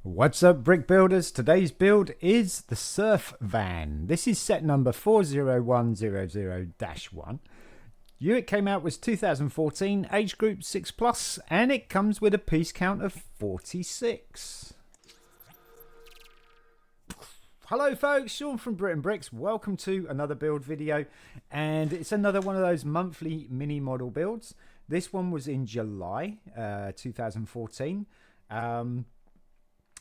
What's up, brick builders? Today's build is the surf van. This is set number 40100-1. Year it came out was 2014, age group 6 plus, and it comes with a piece count of 46. Hello folks, Sean from BRIT'N Bricks. Welcome to another build video, and it's another one of those monthly mini model builds. This one was in July 2014.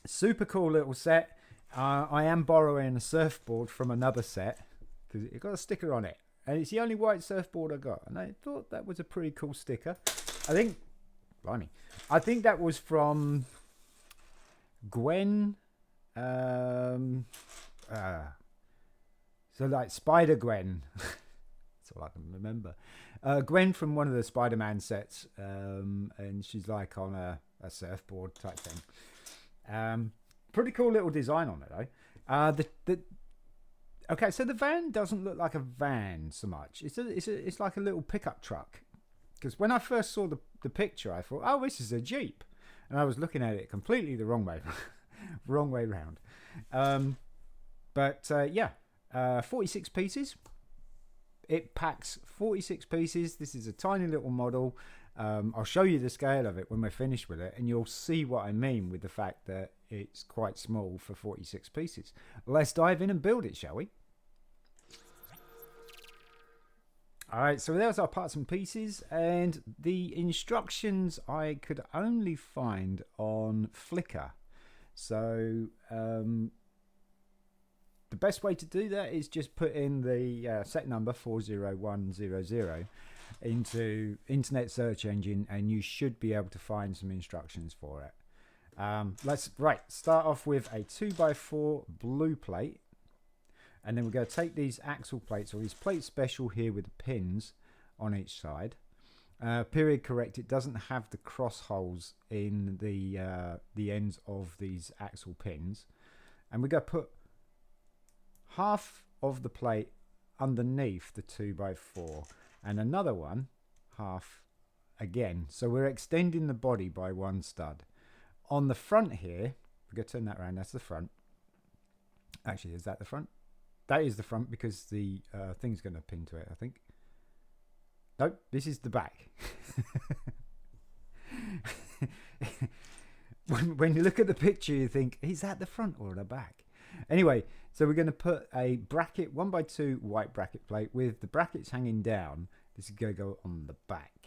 Super cool little set. I am borrowing a surfboard from another set because it got a sticker on it, and it's the only white surfboard I got, and I thought that was a pretty cool sticker. I think that was from Gwen. So like Spider Gwen. That's all I can remember. Gwen from one of the Spider-Man sets, and she's like on a surfboard type thing. Pretty cool little design on it though. Okay, so the van doesn't look like a van so much. It's like a little pickup truck. Because when I first saw the picture, I thought, oh, this is a Jeep, and I was looking at it completely the wrong way, wrong way round. 46 pieces. It packs 46 pieces. This is a tiny little model. I'll show you the scale of it when we're finished with it, and you'll see what I mean with the fact that it's quite small for 46 pieces. Let's dive in and build it, shall we? Alright, so there's our parts and pieces, and the instructions I could only find on Flickr. So the best way to do that is just put in the set number 40100 into internet search engine, and you should be able to find some instructions for it. Let's start off with a 2x4 blue plate, and then we're going to take these axle plates, or these plate special here with the pins on each side. Period correct, it doesn't have the cross holes in the ends of these axle pins, and we're going to put half of the plate underneath the 2x4 and another one half again, so we're extending the body by one stud. On the front here, we're going to turn that around, that's the front. Actually, is that the front? That is the front, because the thing's going to pin to it, I think. Nope, this is the back. when you look at the picture, you think, is that the front or the back? Anyway, so we're going to put a bracket, 1x2 white bracket plate with the brackets hanging down. This is going to go on the back.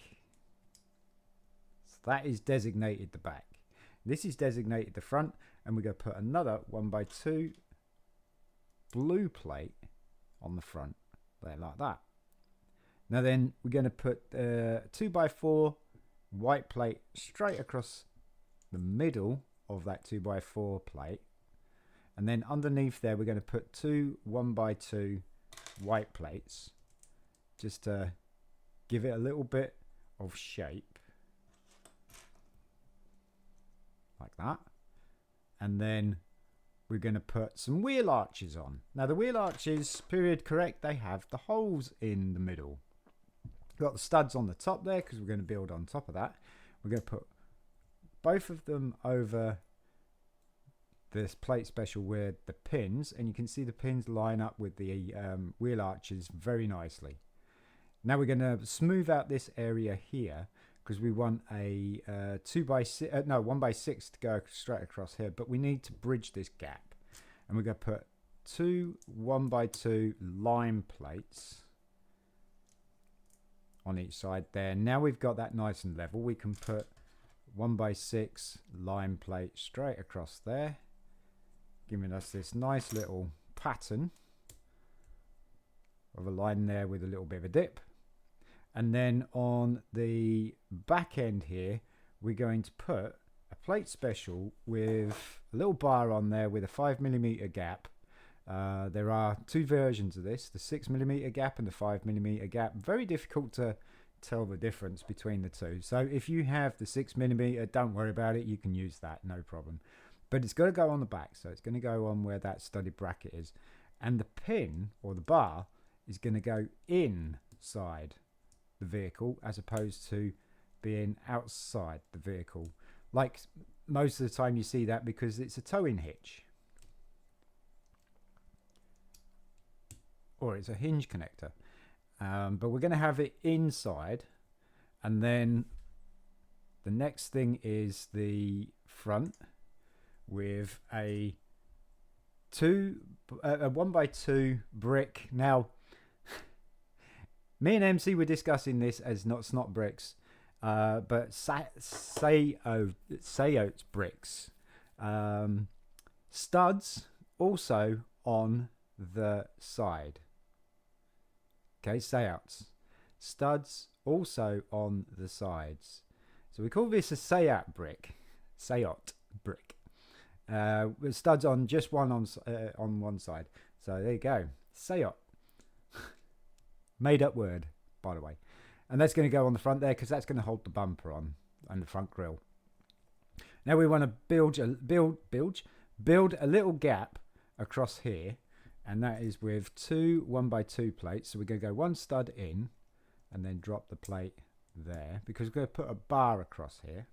So that is designated the back. This is designated the front, and we're going to put another 1x2 blue plate on the front, there, like that. Now then, we're going to put 2x4 white plate straight across the middle of that 2x4 plate. And then underneath there, we're going to put two 1x2 white plates, just to give it a little bit of shape, like that. And then we're going to put some wheel arches on. Now the wheel arches, period correct, they have the holes in the middle. Got the studs on the top there, because we're going to build on top of that. We're going to put both of them over this plate special with the pins, and you can see the pins line up with the wheel arches very nicely. Now we're going to smooth out this area here, because we want a 1x6 to go straight across here, but we need to bridge this gap, and we're going to put two 1x2 lime plates on each side there. Now we've got that nice and level, we can put 1x6 lime plate straight across there, giving us this nice little pattern of a line there with a little bit of a dip. And then on the back end here, we're going to put a plate special with a little bar on there with a 5mm gap. There are two versions of this, the 6mm gap and the 5mm gap. Very difficult to tell the difference between the two. So if you have the 6mm, don't worry about it, you can use that, no problem. But it's got to go on the back, so it's going to go on where that studded bracket is. And the pin, or the bar, is going to go inside the vehicle, as opposed to being outside the vehicle. Like most of the time you see that because it's a towing hitch. Or it's a hinge connector. But we're going to have it inside. And then the next thing is the front with a 1x2 brick. Now, me and MC were discussing this as not bricks, but Sayote's bricks. Studs also on the side. Okay, Sayote's. Studs also on the sides. So we call this a Sayote brick. Sayote brick. With studs on just one on one side. So there you go. Sayote. Made up word, by the way. And that's going to go on the front there because that's going to hold the bumper on and the front grille. Now we want to build a little gap across here, and that is with two 1x2 plates. So we're going to go one stud in and then drop the plate there because we're going to put a bar across here.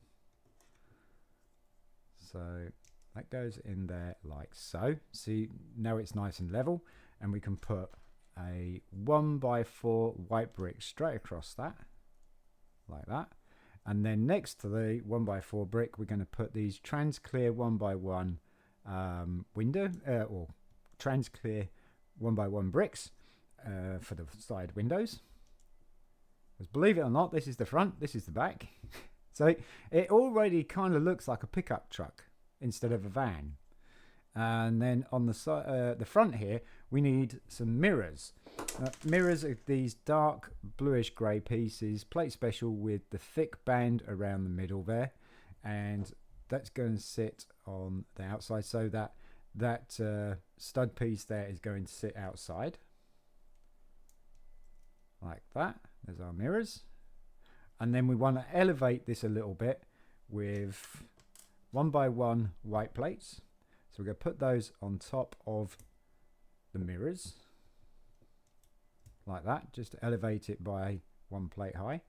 So that goes in there like so. See, now it's nice and level, and we can put a 1x4 white brick straight across that, like that. And then next to the 1x4 brick, we're going to put these trans-clear 1x1 window, or trans-clear 1x1 bricks for the side windows. Because believe it or not, this is the front, this is the back. So it already kind of looks like a pickup truck instead of a van. And then on the side, the front here, we need some mirrors. Mirrors are these dark bluish grey pieces, plate special with the thick band around the middle there, and that's going to sit on the outside. So that stud piece there is going to sit outside, like that. There's our mirrors, and then we want to elevate this a little bit with 1x1 white plates. So we're going to put those on top of the mirrors like that, just to elevate it by one plate high.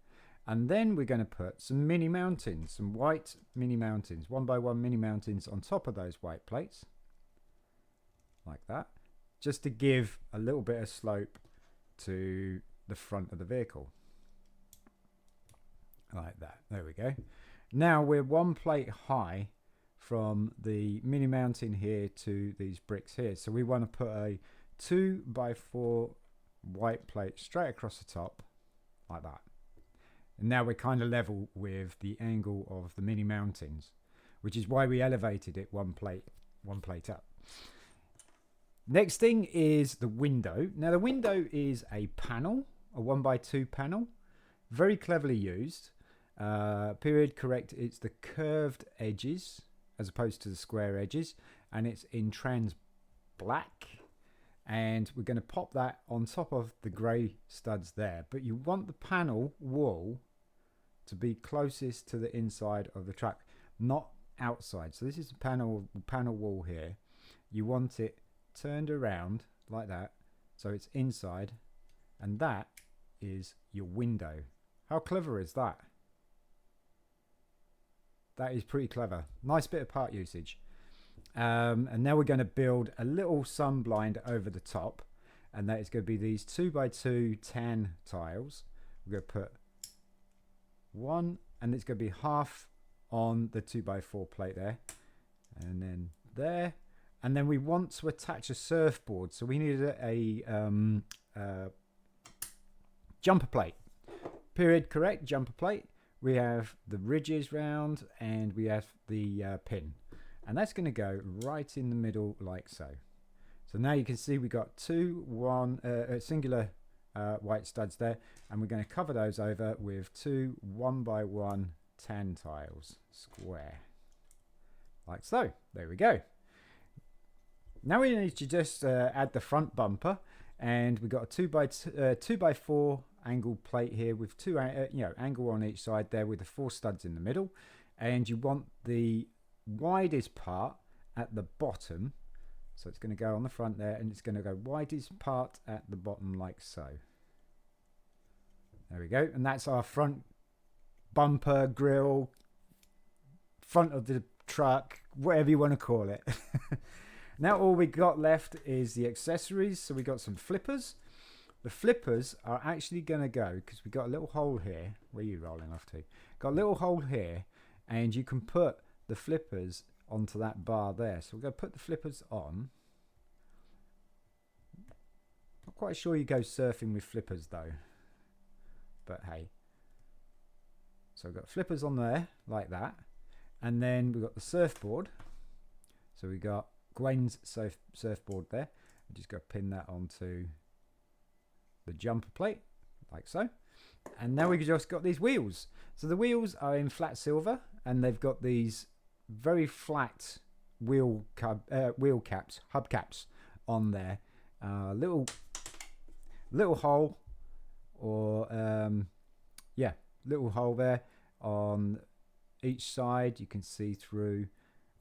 And then we're going to put some mini mountings, some white mini mountings, 1x1 mini mountings on top of those white plates like that, just to give a little bit of slope to the front of the vehicle like that. There we go. Now we're one plate high from the mini mounting here to these bricks here, so we want to put a 2x4 white plate straight across the top like that. And now we're kind of level with the angle of the mini mountings, which is why we elevated it one plate up. Next thing is the window. Now the window is a panel, a 1x2 panel, very cleverly used. Period correct, it's the curved edges as opposed to the square edges, and it's in trans black, and we're going to pop that on top of the grey studs there. But you want the panel wall to be closest to the inside of the truck, not outside. So this is the panel wall here. You want it turned around like that, so it's inside, and that is your window. How clever is that? That is pretty clever. Nice bit of part usage. And now we're going to build a little sun blind over the top, and that is going to be these 2x2 tan tiles. We're going to put one, and it's going to be half on the 2x4 plate there, and then there. And then we want to attach a surfboard, so we need a jumper plate. Period correct, jumper plate. We have the ridges round, and we have the pin, and that's going to go right in the middle like so. So now you can see we got singular white studs there, and we're going to cover those over with two 1x1 tan tiles square like so. There we go. Now we need to just add the front bumper, and we've got a 2x4 angle plate here with two angle on each side there with the 4 studs in the middle, and you want the widest part at the bottom, so it's going to go on the front there, and it's going to go widest part at the bottom like so. There we go, and that's our front bumper, grille, front of the truck, whatever you want to call it. Now all we got left is the accessories. So we got some flippers. The flippers are actually going to go, because we got a little hole here. Where are you rolling off to? Got a little hole here, and you can put the flippers onto that bar there. So we're going to put the flippers on. Not quite sure you go surfing with flippers though, but hey. So we've got flippers on there like that, and then we've got the surfboard. So we got Gwen's surfboard there. I'm just going to pin that onto the jumper plate like so, and now we've just got these wheels. So the wheels are in flat silver, and they've got these very flat wheel caps, hubcaps on there. Little hole, or little hole there on each side. You can see through,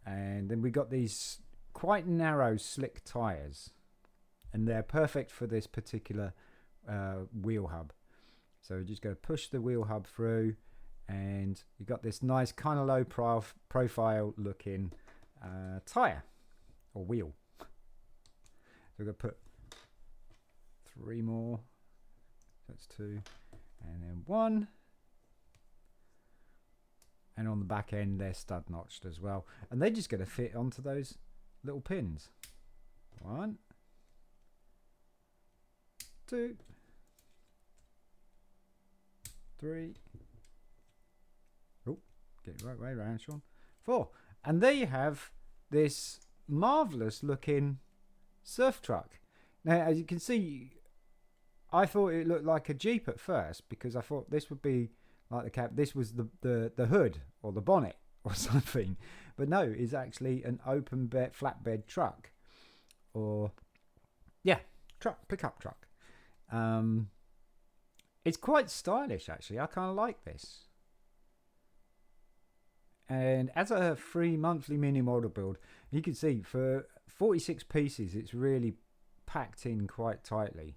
and then we got these quite narrow slick tires, and they're perfect for this particular wheel hub. So we're just going to push the wheel hub through, and you got this nice kind of low profile looking tire or wheel. So we're going to put 3 more. That's 2, and then 1. And on the back end, they're stud notched as well, and they're just going to fit onto those little pins. 1, 2, 3. Oh, get it right way around, Sean. 4. And there you have this marvelous looking surf truck. Now, as you can see, I thought it looked like a Jeep at first, because I thought this would be like the cab. This was the hood or the bonnet or something, but no, it's actually an open bed flatbed truck, or pickup truck. It's quite stylish actually. I kind of like this. And as a free monthly mini model build, you can see for 46 pieces, it's really packed in quite tightly.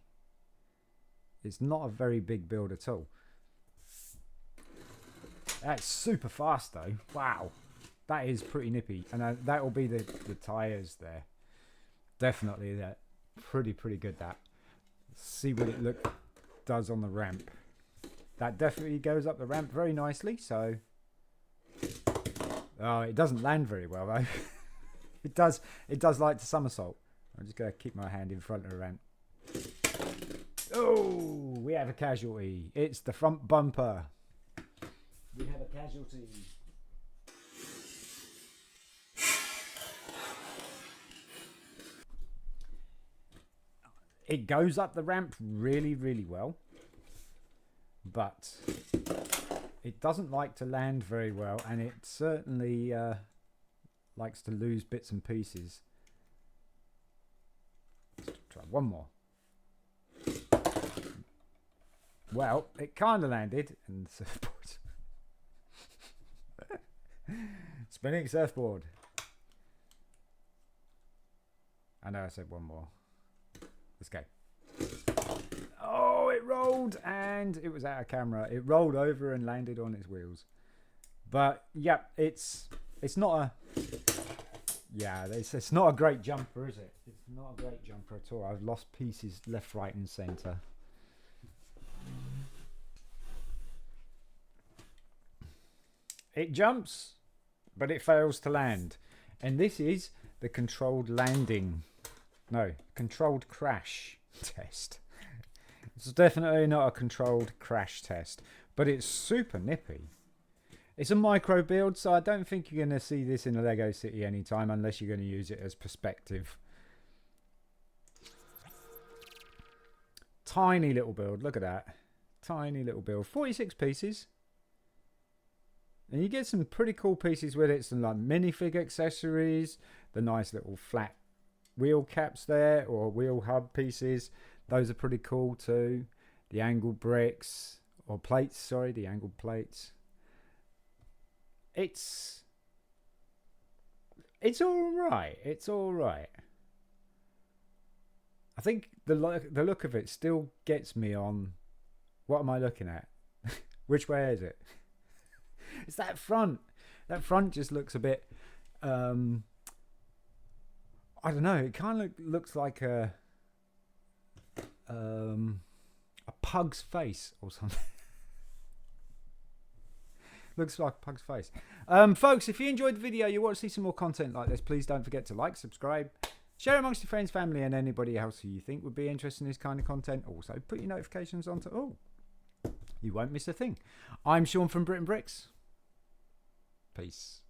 It's not a very big build at all. That's super fast though. Wow, that is pretty nippy. And that will be the tires there. Definitely that. Pretty good. That. Let's see what it does on the ramp. That definitely goes up the ramp very nicely. So, oh, it doesn't land very well though. It does like to somersault. I'm just going to keep my hand in front of the ramp. Oh, we have a casualty. It's the front bumper. We have a casualty. It goes up the ramp really well, but it doesn't like to land very well, and it certainly likes to lose bits and pieces. Let's try one more. Well, it kind of landed, and the surfboard. Spinning surfboard. I know I said one more. Let's go. Oh, it rolled, and it was out of camera. It rolled over and landed on its wheels. But yeah, it's not a it's not a great jumper, is it? It's not a great jumper at all. I've lost pieces left, right, and centre. It jumps, but it fails to land. And this is the controlled crash test. It's definitely not a controlled crash test, but it's super nippy. It's a micro build, so I don't think you're going to see this in a Lego City anytime, unless you're going to use it as perspective. Tiny little build, look at that. Tiny little build, 46 pieces. And you get some pretty cool pieces with it, some like minifig accessories, the nice little flat wheel caps there, or wheel hub pieces. Those are pretty cool too. The angled bricks, or plates, sorry, the angled plates. It's all right. It's all right. I think the look of it still gets me on. What am I looking at? Which way is it? It's that front. That front just looks a bit I don't know. It kind of looks like a pug's face or something. Looks like a pug's face. Folks, if you enjoyed the video, you want to see some more content like this, please don't forget to like, subscribe, share amongst your friends, family, and anybody else who you think would be interested in this kind of content. Also, put your notifications on to all. You won't miss a thing. I'm Sean from BRIT'N Bricks. Peace.